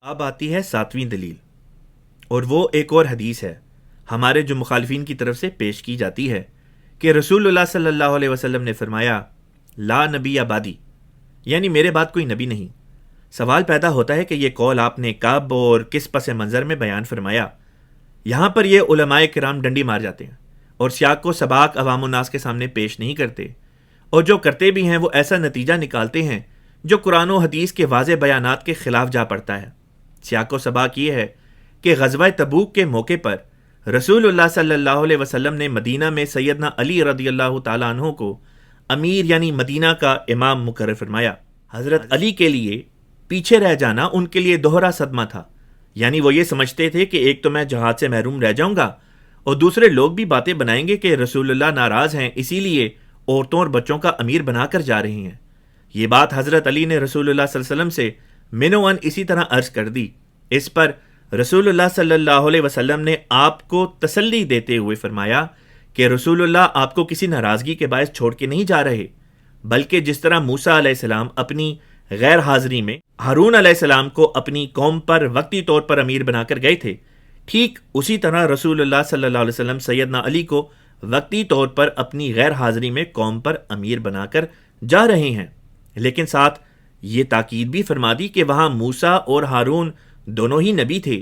اب آتی ہے 7ویں دلیل، اور وہ ایک اور حدیث ہے ہمارے جو مخالفین کی طرف سے پیش کی جاتی ہے کہ رسول اللہ صلی اللہ علیہ وسلم نے فرمایا لا نبی آبادی، یعنی میرے بعد کوئی نبی نہیں۔ سوال پیدا ہوتا ہے کہ یہ قول آپ نے کب اور کس پس منظر میں بیان فرمایا؟ یہاں پر یہ علماء کرام ڈنڈی مار جاتے ہیں اور سیاق کو سباق عوام الناس کے سامنے پیش نہیں کرتے، اور جو کرتے بھی ہیں وہ ایسا نتیجہ نکالتے ہیں جو قرآن و حدیث کے واضح بیانات کے خلاف جا پڑتا ہے۔ سیاق و سباق یہ ہے کہ غزوہ تبوک کے موقع پر رسول اللہ صلی اللہ علیہ وسلم نے مدینہ میں سیدنا علی رضی اللہ تعالیٰ عنہ کو امیر یعنی مدینہ کا امام مقرر فرمایا۔ حضرت علی کے لیے پیچھے رہ جانا ان کے لیے دوہرا صدمہ تھا، یعنی وہ یہ سمجھتے تھے کہ ایک تو میں جہاد سے محروم رہ جاؤں گا اور دوسرے لوگ بھی باتیں بنائیں گے کہ رسول اللہ ناراض ہیں، اسی لیے عورتوں اور بچوں کا امیر بنا کر جا رہی ہیں۔ یہ بات حضرت علی نے رسول اللہ صلی اللہ علیہ وسلم سے منوان اسی طرح عرض کر دی۔ اس پر رسول اللہ صلی اللہ علیہ وسلم نے آپ کو تسلی دیتے ہوئے فرمایا کہ رسول اللہ آپ کو کسی ناراضگی کے باعث چھوڑ کے نہیں جا رہے، بلکہ جس طرح موسیٰ علیہ السلام اپنی غیر حاضری میں ہارون علیہ السلام کو اپنی قوم پر وقتی طور پر امیر بنا کر گئے تھے، ٹھیک اسی طرح رسول اللہ صلی اللہ علیہ وسلم سیدنا علی کو وقتی طور پر اپنی غیر حاضری میں قوم پر امیر بنا کر جا رہے ہیں۔ لیکن ساتھ یہ تاکید بھی فرما دی کہ وہاں موسیٰ اور ہارون دونوں ہی نبی تھے،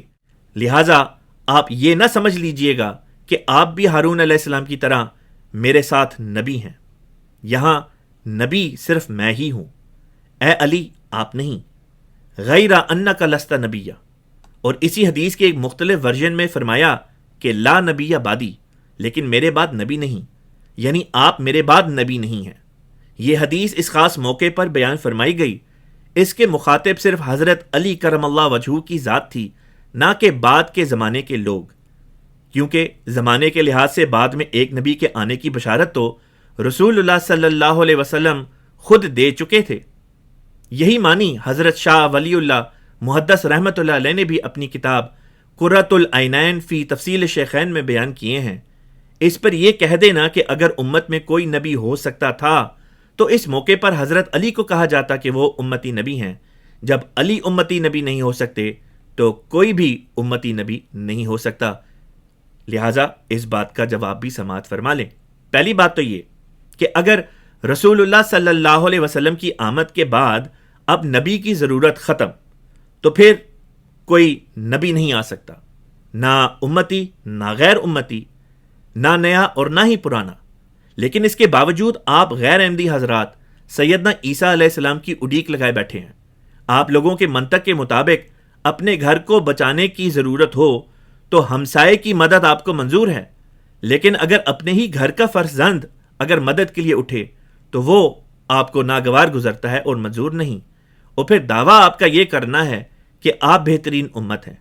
لہٰذا آپ یہ نہ سمجھ لیجئے گا کہ آپ بھی ہارون علیہ السلام کی طرح میرے ساتھ نبی ہیں۔ یہاں نبی صرف میں ہی ہوں، اے علی آپ نہیں، غیر انک لست نبی۔ اور اسی حدیث کے ایک مختلف ورژن میں فرمایا کہ لا نبی بعدی، لیکن میرے بعد نبی نہیں، یعنی آپ میرے بعد نبی نہیں ہیں۔ یہ حدیث اس خاص موقع پر بیان فرمائی گئی، اس کے مخاطب صرف حضرت علی کرم اللہ وجہہ کی ذات تھی، نہ کہ بعد کے زمانے کے لوگ، کیونکہ زمانے کے لحاظ سے بعد میں ایک نبی کے آنے کی بشارت تو رسول اللہ صلی اللہ علیہ وسلم خود دے چکے تھے۔ یہی معنی حضرت شاہ ولی اللہ محدث رحمۃ اللہ علیہ نے بھی اپنی کتاب قرۃ العینین فی تفصیل شیخین میں بیان کیے ہیں۔ اس پر یہ کہہ دینا کہ اگر امت میں کوئی نبی ہو سکتا تھا تو اس موقع پر حضرت علی کو کہا جاتا کہ وہ امتی نبی ہیں۔ جب علی امتی نبی نہیں ہو سکتے تو کوئی بھی امتی نبی نہیں ہو سکتا، لہٰذا اس بات کا جواب بھی سماعت فرما لیں۔ پہلی بات تو یہ کہ اگر رسول اللہ صلی اللہ علیہ وسلم کی آمد کے بعد اب نبی کی ضرورت ختم، تو پھر کوئی نبی نہیں آ سکتا، نہ امتی نہ غیر امتی، نہ نیا اور نہ ہی پرانا۔ لیکن اس کے باوجود آپ غیر احمدی حضرات سیدنا عیسیٰ علیہ السلام کی اڈیک لگائے بیٹھے ہیں۔ آپ لوگوں کے منطق کے مطابق اپنے گھر کو بچانے کی ضرورت ہو تو ہمسائے کی مدد آپ کو منظور ہے، لیکن اگر اپنے ہی گھر کا فرزند اگر مدد کے لیے اٹھے تو وہ آپ کو ناگوار گزرتا ہے اور منظور نہیں، اور پھر دعویٰ آپ کا یہ کرنا ہے کہ آپ بہترین امت ہیں۔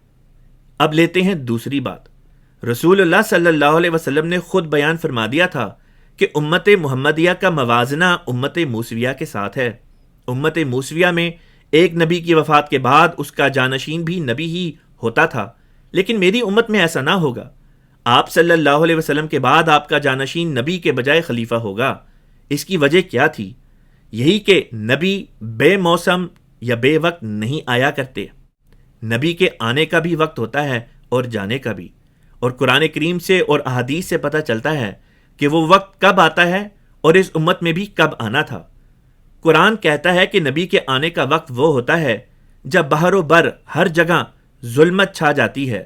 اب لیتے ہیں دوسری بات۔ رسول اللہ صلی اللہ علیہ وسلم نے خود بیان فرما دیا تھا کہ امت محمدیہ کا موازنہ امت موسویہ کے ساتھ ہے۔ امت موسویہ میں ایک نبی کی وفات کے بعد اس کا جانشین بھی نبی ہی ہوتا تھا، لیکن میری امت میں ایسا نہ ہوگا۔ آپ صلی اللہ علیہ وسلم کے بعد آپ کا جانشین نبی کے بجائے خلیفہ ہوگا۔ اس کی وجہ کیا تھی؟ یہی کہ نبی بے موسم یا بے وقت نہیں آیا کرتے۔ نبی کے آنے کا بھی وقت ہوتا ہے اور جانے کا بھی، اور قرآن کریم سے اور احادیث سے پتہ چلتا ہے کہ وہ وقت کب آتا ہے اور اس امت میں بھی کب آنا تھا۔ قرآن کہتا ہے کہ نبی کے آنے کا وقت وہ ہوتا ہے جب بحر و بر ہر جگہ ظلمت چھا جاتی ہے،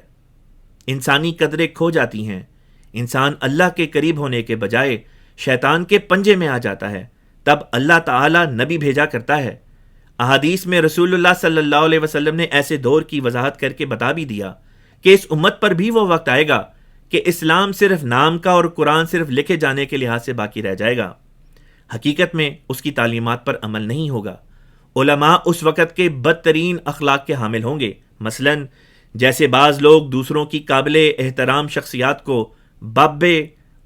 انسانی قدریں کھو جاتی ہیں، انسان اللہ کے قریب ہونے کے بجائے شیطان کے پنجے میں آ جاتا ہے، تب اللہ تعالی نبی بھیجا کرتا ہے۔ احادیث میں رسول اللہ صلی اللہ علیہ وسلم نے ایسے دور کی وضاحت کر کے بتا بھی دیا کہ اس امت پر بھی وہ وقت آئے گا کہ اسلام صرف نام کا اور قرآن صرف لکھے جانے کے لحاظ سے باقی رہ جائے گا، حقیقت میں اس کی تعلیمات پر عمل نہیں ہوگا۔ علماء اس وقت کے بدترین اخلاق کے حامل ہوں گے، مثلاً جیسے بعض لوگ دوسروں کی قابل احترام شخصیات کو بابے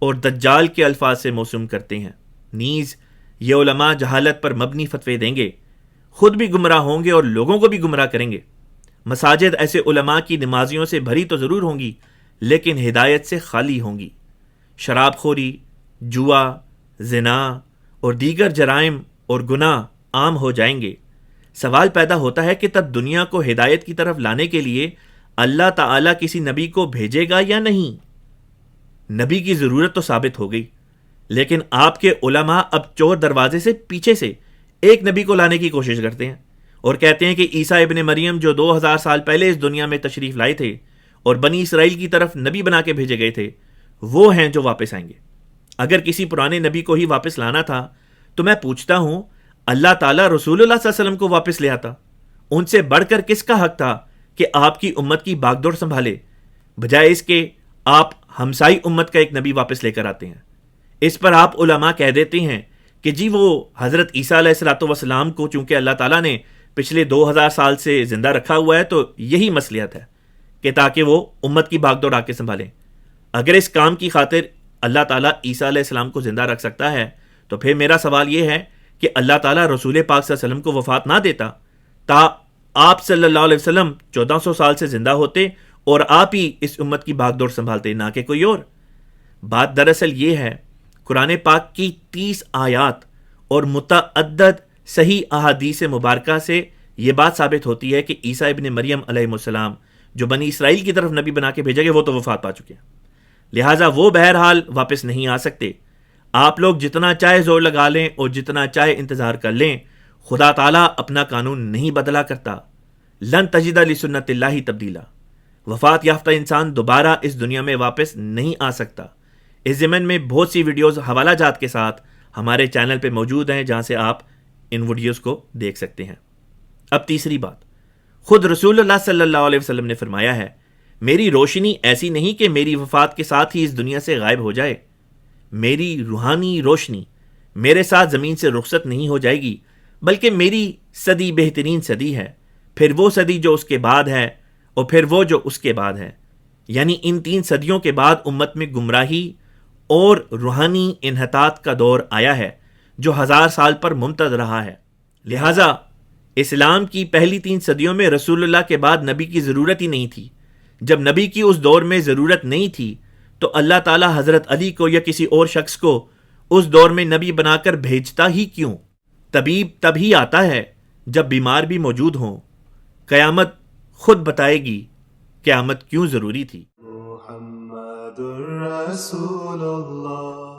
اور دجال کے الفاظ سے موسوم کرتے ہیں۔ نیز یہ علماء جہالت پر مبنی فتوے دیں گے، خود بھی گمراہ ہوں گے اور لوگوں کو بھی گمراہ کریں گے۔ مساجد ایسے علماء کی نمازیوں سے بھری تو ضرور ہوں گی، لیکن ہدایت سے خالی ہوں گی۔ شراب خوری، جوا، زنا اور دیگر جرائم اور گناہ عام ہو جائیں گے۔ سوال پیدا ہوتا ہے کہ تب دنیا کو ہدایت کی طرف لانے کے لیے اللہ تعالیٰ کسی نبی کو بھیجے گا یا نہیں؟ نبی کی ضرورت تو ثابت ہو گئی، لیکن آپ کے علماء اب چور دروازے سے پیچھے سے ایک نبی کو لانے کی کوشش کرتے ہیں اور کہتے ہیں کہ عیسیٰ ابن مریم جو 2000 سال پہلے اس دنیا میں تشریف لائے تھے اور بنی اسرائیل کی طرف نبی بنا کے بھیجے گئے تھے، وہ ہیں جو واپس آئیں گے۔ اگر کسی پرانے نبی کو ہی واپس لانا تھا تو میں پوچھتا ہوں اللہ تعالیٰ رسول اللہ صلی اللہ علیہ وسلم کو واپس لے آتا۔ ان سے بڑھ کر کس کا حق تھا کہ آپ کی امت کی باغ دوڑ سنبھالے، بجائے اس کے آپ ہمسائی امت کا ایک نبی واپس لے کر آتے ہیں۔ اس پر آپ علماء کہہ دیتے ہیں کہ جی وہ حضرت عیسیٰ علیہ الصلوۃ والسلام کو چونکہ اللہ تعالیٰ نے پچھلے 2000 سال سے زندہ رکھا ہوا ہے تو یہی مصلحت ہے کہ تاکہ وہ امت کی بھاگ دوڑ آ کے سنبھالیں۔ اگر اس کام کی خاطر اللہ تعالیٰ عیسیٰ علیہ السلام کو زندہ رکھ سکتا ہے تو پھر میرا سوال یہ ہے کہ اللہ تعالیٰ رسول پاک صلی اللہ علیہ وسلم کو وفات نہ دیتا تا آپ صلی اللہ علیہ وسلم 1400 سال سے زندہ ہوتے اور آپ ہی اس امت کی بھاگ دوڑ سنبھالتے، نہ کہ کوئی اور۔ بات دراصل یہ ہے، قرآن پاک کی 30 آیات اور متعدد صحیح احادیث مبارکہ سے یہ بات ثابت ہوتی ہے کہ عیسیٰ ابن مریم علیہ السلام جو بنی اسرائیل کی طرف نبی بنا کے بھیجا گیا وہ تو وفات پا چکے ہیں، لہٰذا وہ بہرحال واپس نہیں آ سکتے۔ آپ لوگ جتنا چاہے زور لگا لیں اور جتنا چاہے انتظار کر لیں، خدا تعالیٰ اپنا قانون نہیں بدلا کرتا۔ لن تجد لسنت اللہ تبدیلا، وفات یافتہ انسان دوبارہ اس دنیا میں واپس نہیں آ سکتا۔ اس ضمن میں بہت سی ویڈیوز حوالہ جات کے ساتھ ہمارے چینل پہ موجود ہیں جہاں سے آپ ان ویڈیوز کو دیکھ سکتے ہیں۔ اب تیسری بات، خود رسول اللہ صلی اللہ علیہ وسلم نے فرمایا ہے میری روشنی ایسی نہیں کہ میری وفات کے ساتھ ہی اس دنیا سے غائب ہو جائے، میری روحانی روشنی میرے ساتھ زمین سے رخصت نہیں ہو جائے گی، بلکہ میری صدی بہترین صدی ہے، پھر وہ صدی جو اس کے بعد ہے اور پھر وہ جو اس کے بعد ہے، یعنی ان 3 صدیوں کے بعد امت میں گمراہی اور روحانی انحطاط کا دور آیا ہے جو 1000 سال پر ممتد رہا ہے۔ لہٰذا اسلام کی پہلی 3 صدیوں میں رسول اللہ کے بعد نبی کی ضرورت ہی نہیں تھی۔ جب نبی کی اس دور میں ضرورت نہیں تھی تو اللہ تعالیٰ حضرت علی کو یا کسی اور شخص کو اس دور میں نبی بنا کر بھیجتا ہی کیوں؟ طبیب تب ہی آتا ہے جب بیمار بھی موجود ہوں۔ قیامت خود بتائے گی قیامت کیوں ضروری تھی۔ محمد رسول اللہ